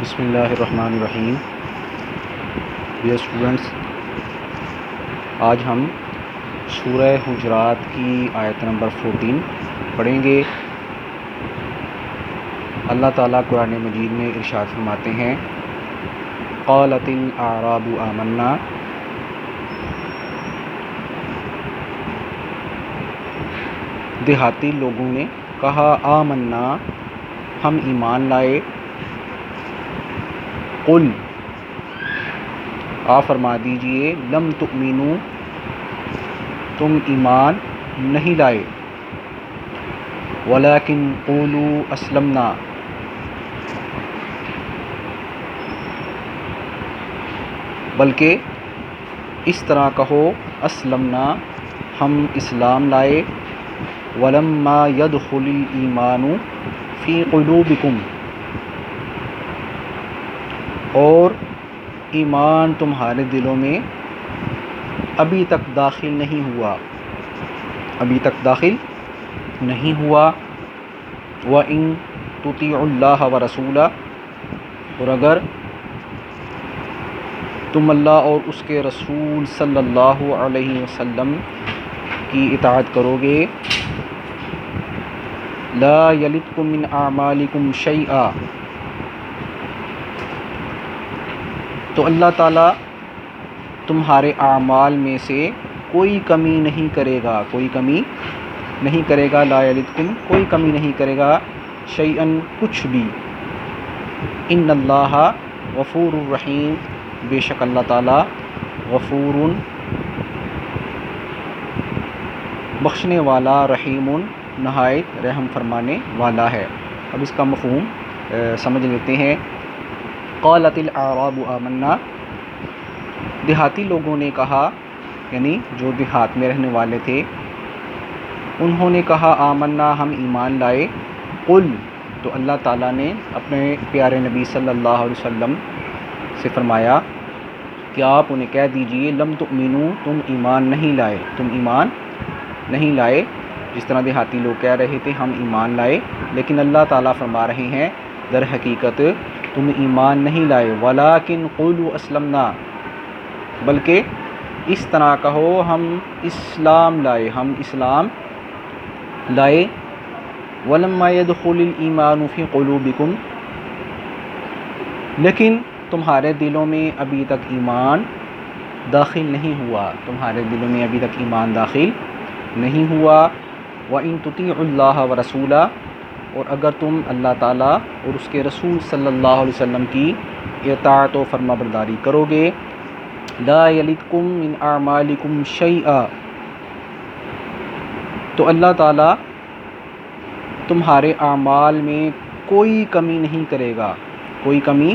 بسم اللہ الرحمن الرحیم۔ ڈیئر اسٹوڈنٹس، آج ہم سورہ حجرات کی آیت نمبر 14 پڑھیں گے۔ اللہ تعالیٰ قرآن مجید میں ارشاد فرماتے ہیں، قالت الاعراب آمنا، دیہاتی لوگوں نے کہا آمنا، ہم ایمان لائے۔ قل، آپ فرما دیجئے، لم تؤمنوا، تم ایمان نہیں لائے، ولیکن قولوا اسلمنا، بلکہ اس طرح کہو، اسلمنا، ہم اسلام لائے، ولما يدخل الایمان فی قلوبکم، اور ایمان تمہارے دلوں میں ابھی تک داخل نہیں ہوا، ابھی تک داخل نہیں ہوا۔ وَإِن تُطِيعُوا اللَّهَ وَرَسُولَهُ، اور اگر تم اللہ اور اس کے رسول صلی اللہ علیہ وسلم کی اطاعت کرو گے، لا یلتکم من اعمالکم شیئا، تو اللہ تعالیٰ تمہارے اعمال میں سے کوئی کمی نہیں کرے گا، کوئی کمی نہیں کرے گا، لا یلتکم، کوئی کمی نہیں کرے گا، شیئن، کچھ بھی۔ ان اللہ غفور الرحیم، بے شک اللہ تعالیٰ غفور، بخشنے والا، رحیم، نہایت رحم فرمانے والا ہے۔ اب اس کا مفہوم سمجھ لیتے ہیں۔ قالت الاعراب آمنا، دیہاتی لوگوں نے کہا، یعنی جو دیہات میں رہنے والے تھے، انہوں نے کہا آمنا، ہم ایمان لائے۔ قل، تو اللہ تعالیٰ نے اپنے پیارے نبی صلی اللہ علیہ وسلم سے فرمایا کہ آپ انہیں کہہ دیجئے، لم تؤمنوا، تم ایمان نہیں لائے، تم ایمان نہیں لائے، جس طرح دیہاتی لوگ کہہ رہے تھے ہم ایمان لائے، لیکن اللہ تعالیٰ فرما رہے ہیں در حقیقت تم ایمان نہیں لائے، ولیکن قولوا اسلمنا، بلکہ اس طرح کہو ہم اسلام لائے، ہم اسلام لائے۔ ولما يدخل الایمان فی قلوبکم، لیکن تمہارے دلوں میں ابھی تک ایمان داخل نہیں ہوا، تمہارے دلوں میں ابھی تک ایمان داخل نہیں ہوا۔ وَإِن تُطِيعُوا اللَّهَ وَرَسُولَهُ، اور اگر تم اللہ تعالیٰ اور اس کے رسول صلی اللہ علیہ وسلم کی اطاعت و فرما برداری کرو گے، لا یلتکم من اعمالکم شیئا، تو اللہ تعالیٰ تمہارے اعمال میں کوئی کمی نہیں کرے گا، کوئی کمی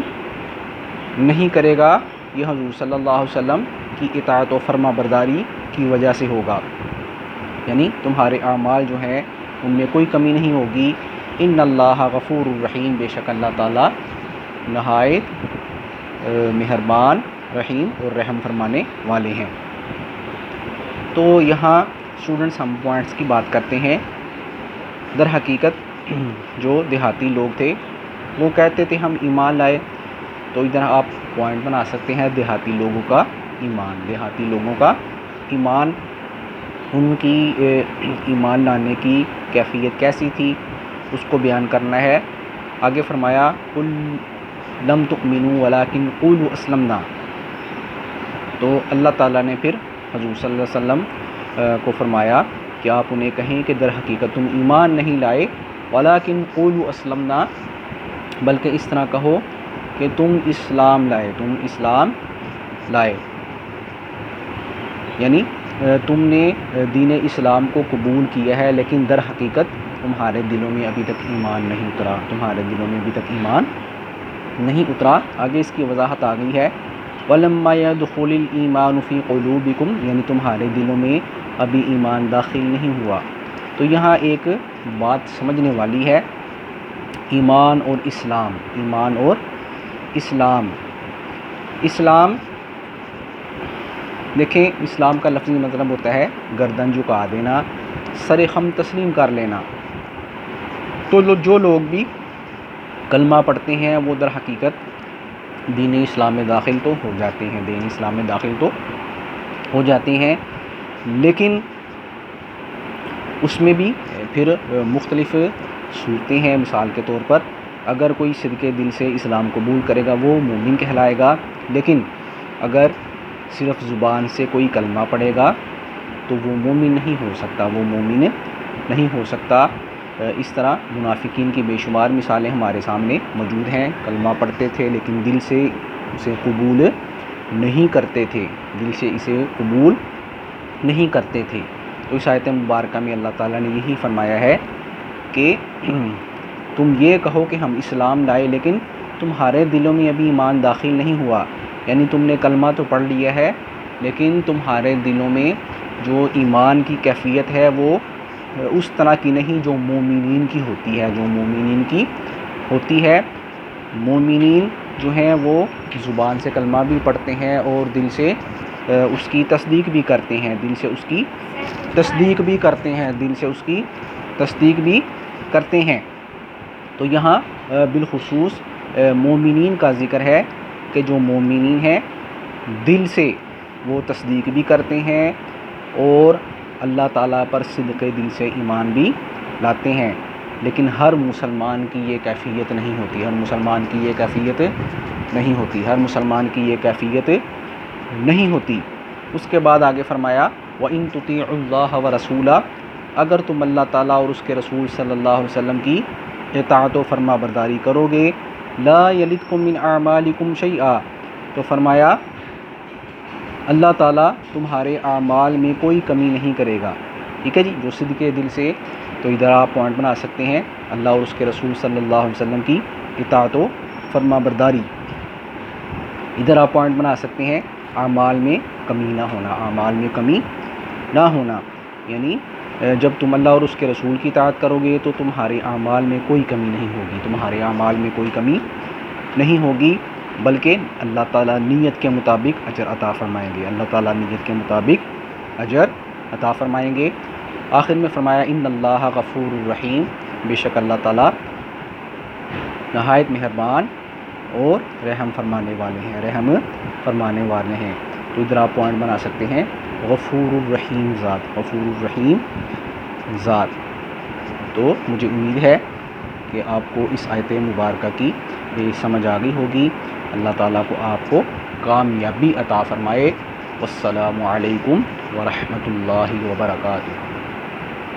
نہیں کرے گا۔ یہ حضور صلی اللہ علیہ وسلم کی اطاعت و فرما برداری کی وجہ سے ہوگا، یعنی تمہارے اعمال جو ہیں ان میں کوئی کمی نہیں ہوگی۔ ان اللہ غفور الرحیم، بے شک اللہ تعالیٰ نہایت مہربان، رحیم اور رحم فرمانے والے ہیں۔ تو یہاں اسٹوڈنٹس ہم پوائنٹس کی بات کرتے ہیں۔ در حقیقت جو دیہاتی لوگ تھے وہ کہتے تھے ہم ایمان لائے، تو ادھر آپ پوائنٹ بنا سکتے ہیں دیہاتی لوگوں کا ایمان، دیہاتی لوگوں کا ایمان، ان کی ایمان لانے کی کیفیت کیسی تھی اس کو بیان کرنا ہے۔ آگے فرمایا قل لم تؤمنوا ولکن قولوا اسلمنا، تو اللہ تعالیٰ نے پھر حضور صلی اللہ علیہ وسلم کو فرمایا کہ آپ انہیں کہیں کہ در حقیقت تم ایمان نہیں لائے، ولکن قولوا اسلمنا، بلکہ اس طرح کہو کہ تم اسلام لائے، تم اسلام لائے، یعنی تم نے دین اسلام کو قبول کیا ہے، لیکن در حقیقت تمہارے دلوں میں ابھی تک ایمان نہیں اترا، تمہارے دلوں میں ابھی تک ایمان نہیں اترا۔ آگے اس کی وضاحت آ گئی ہے، وَلَمَّا يَدْخُلِ الْإِيمَانُ فِي قُلُوبِكُمْ، یعنی تمہارے دلوں میں ابھی ایمان داخل نہیں ہوا۔ تو یہاں ایک بات سمجھنے والی ہے، ایمان اور اسلام، ایمان اور اسلام۔ اسلام دیکھیں، اسلام کا لفظی مطلب ہوتا ہے گردن جھکا دینا، سر خم تسلیم کر لینا۔ تو جو لوگ بھی کلمہ پڑھتے ہیں وہ در حقیقت دین اسلام میں داخل تو ہو جاتے ہیں، دین اسلام میں داخل تو ہو جاتے ہیں، لیکن اس میں بھی پھر مختلف صورتیں ہیں۔ مثال کے طور پر اگر کوئی صدقے دل سے اسلام قبول کرے گا وہ مومن کہلائے گا، لیکن اگر صرف زبان سے کوئی کلمہ پڑھے گا تو وہ مومن نہیں ہو سکتا، وہ مومن نہیں ہو سکتا۔ اس طرح منافقین کی بے شمار مثالیں ہمارے سامنے موجود ہیں، کلمہ پڑھتے تھے لیکن دل سے اسے قبول نہیں کرتے تھے، دل سے اسے قبول نہیں کرتے تھے۔ تو اس آیت مبارکہ میں اللہ تعالیٰ نے یہی فرمایا ہے کہ تم یہ کہو کہ ہم اسلام لائے لیکن تمہارے دلوں میں ابھی ایمان داخل نہیں ہوا، یعنی تم نے کلمہ تو پڑھ لیا ہے لیکن تمہارے دلوں میں جو ایمان کی کیفیت ہے وہ اس طرح کی نہیں جو مومنین کی ہوتی ہے، جو مومنین کی ہوتی ہے۔ مومنین جو ہیں وہ زبان سے کلمہ بھی پڑھتے ہیں اور دل سے اس کی تصدیق بھی کرتے ہیں، دل سے اس کی تصدیق بھی کرتے ہیں، دل سے اس کی تصدیق بھی کرتے ہیں۔ تو یہاں بالخصوص مومنین کا ذکر ہے کہ جو مومنین ہیں دل سے وہ تصدیق بھی کرتے ہیں اور اللہ تعالیٰ پر صدق دل سے ایمان بھی لاتے ہیں، لیکن ہر مسلمان کی یہ کیفیت نہیں ہوتی، ہر مسلمان کی یہ کیفیت نہیں ہوتی، ہر مسلمان کی یہ کیفیت نہیں ہوتی۔ اس کے بعد آگے فرمایا وَإِن تُطِيعُوا اللَّهَ وَرَسُولَهُ، اگر تم اللہ تعالیٰ اور اس کے رسول صلی اللہ علیہ وسلم کی اطاعت و فرما برداری کرو گے، لا یلدکم من اعمالکم شیئا، تو فرمایا اللہ تعالیٰ تمہارے اعمال میں کوئی کمی نہیں کرے گا۔ ٹھیک ہے جی، جو صدقے دل سے، تو ادھر آپ پوائنٹ بنا سکتے ہیں اللہ اور اس کے رسول صلی اللہ علیہ وسلم کی اطاعت و فرما برداری، ادھر آپ پوائنٹ بنا سکتے ہیں اعمال میں کمی نہ ہونا، اعمال میں کمی نہ ہونا، یعنی جب تم اللہ اور اس کے رسول کی اطاعت کرو گے تو تمہارے اعمال میں کوئی کمی نہیں ہوگی، تمہارے اعمال میں کوئی کمی نہیں ہوگی، بلکہ اللہ تعالیٰ نیت کے مطابق اجر عطا فرمائیں گے، اللہ تعالیٰ نیت کے مطابق اجر عطا فرمائیں گے۔ آخر میں فرمایا ان اللہ غفور الرحیم، بے شک اللہ تعالیٰ نہایت مہربان اور رحم فرمانے والے ہیں، رحم فرمانے والے ہیں۔ تو ادھر آپ پوائنٹ بنا سکتے ہیں غفور الرحیم ذات، غفور الرحیم ذات۔ تو مجھے امید ہے کہ آپ کو اس آیت مبارکہ کی سمجھ آ گئی ہوگی۔ اللہ تعالیٰ کو آپ کو کامیابی عطا فرمائے۔ والسلام علیکم ورحمۃ اللہ وبرکاتہ۔